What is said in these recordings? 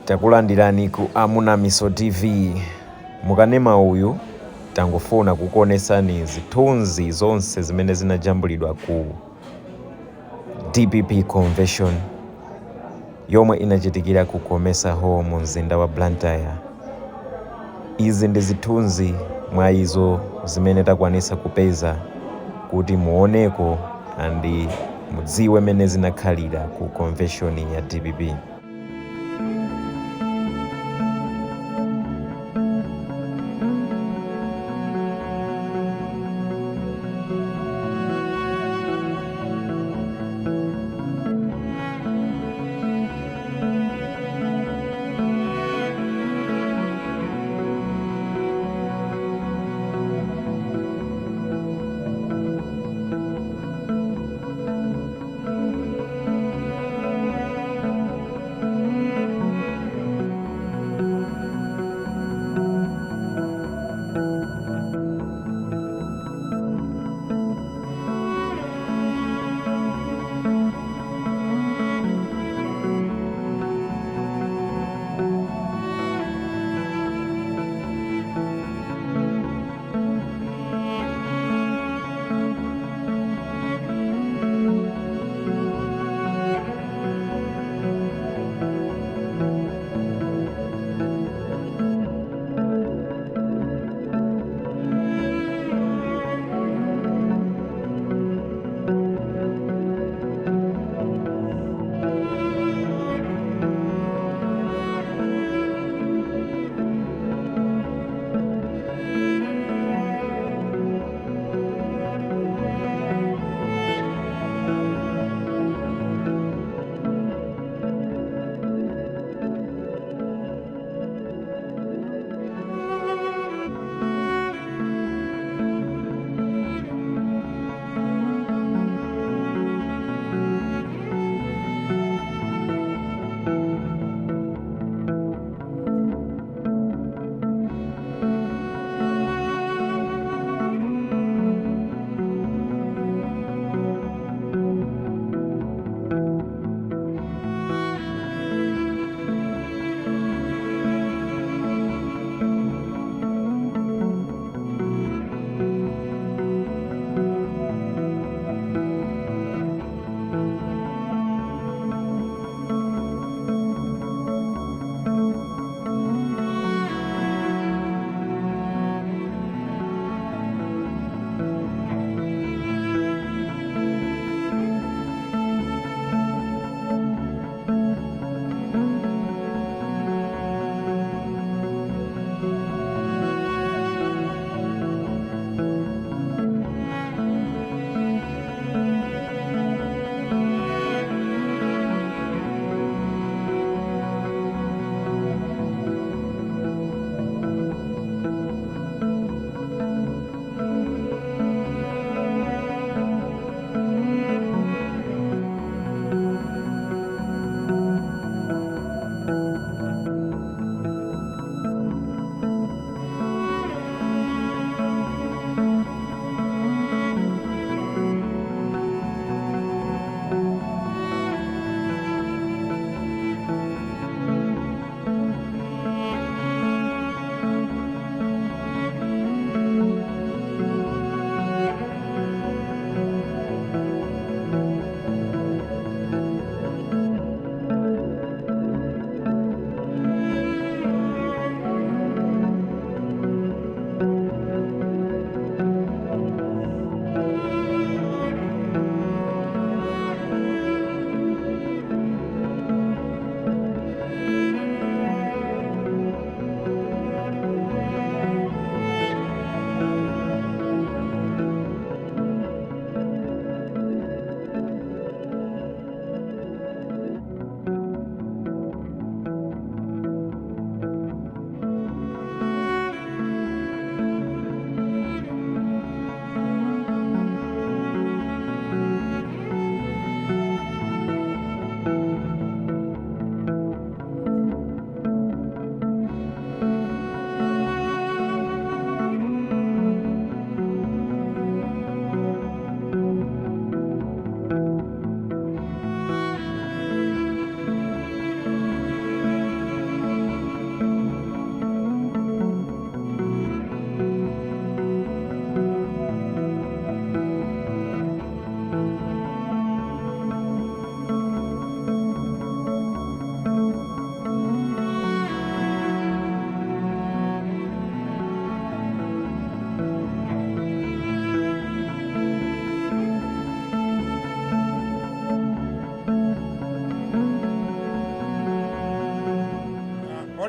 Takulandirani ku Amuna Miso TV. Mukanema uyu tangofuna kukuonesani zithunzi zonse zimene zinajambulidwa ku DPP convention yomwe inachitikira ku Khomesa Hall mu mzinda wa Blantyre. Izi ndi zithunzi mwa izo zimene takwanisa kupeza kuti muoneko andi mudziwe mene zinakhalira ku convention ya DPP.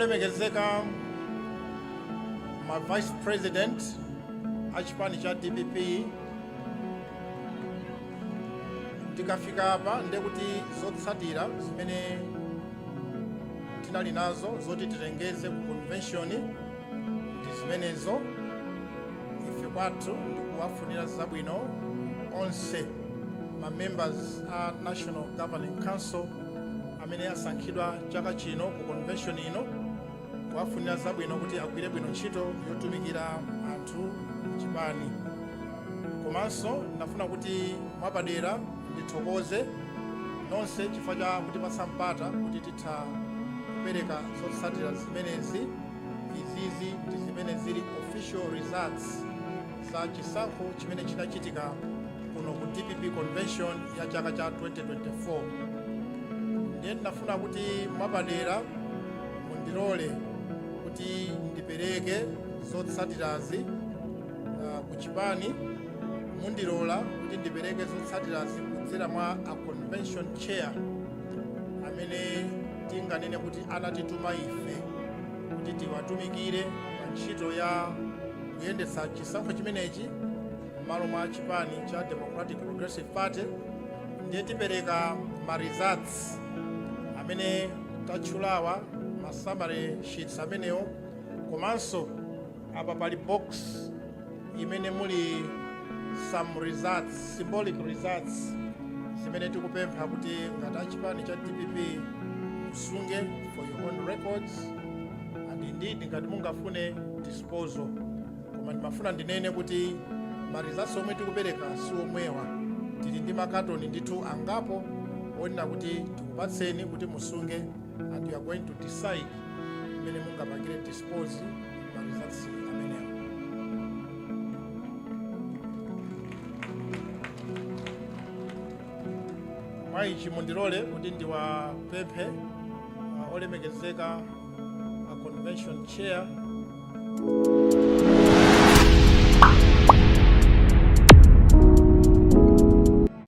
olemekezeka ma vice president achipani cha DPP, tikafika apa ndekuti zotsatira zimene tinali nazo zoti titengeze ku convention ndi zimenezo. Ife kwathu ndikuwafunira zabwino onse ma members a National Governing Council amene asankhidwa chaka chino ku convention ino, kuwafunira zabwino kuti agwire bwino ntchito yotumikira anthu chipani. Komanso ndafuna kuti mwapadera ndithokoze nonse chifukwa cha kutipatsa mpata kuti titha kupereka zotsatira zimenezi. Izizi ndi zimene zili official results za chisankho chimene chinachitika kuno ku DPP convention ya chaka cha 2024. Ndiye ndinafuna kuti mwapadera mundilole kuti ndipereke zotsatirazi ku chipani. Mundilola kuti ndipereke zotsatirazi kudzera mwa a convention chair amene tinganene kuti anatituma ife kuti tiwatumikire pa ntchito ya kuyendetsa chisankho chimenechi m'malo mwa chipani cha Democratic Progressive Party. Ndiye tipereka ma results amene tatchulawa ma summary sheets amenewo, komanso apa pali box imene muli some results, symbolic results zimene tikupempha kuti ngati achipani cha DPP musunge for your own records, and indeed ngati mungafune disposal. Koma ndimafuna ndinene kuti ma results omwe tikupereka si omwewa, tili ndi makatoni ndithu angapo onena kuti tikupatseni kuti musunge, and you are going to decide imene mungapangire dispose ma results amenewa. Maichi mundilole kuti ndiwapemphe olemekezeka a convention chair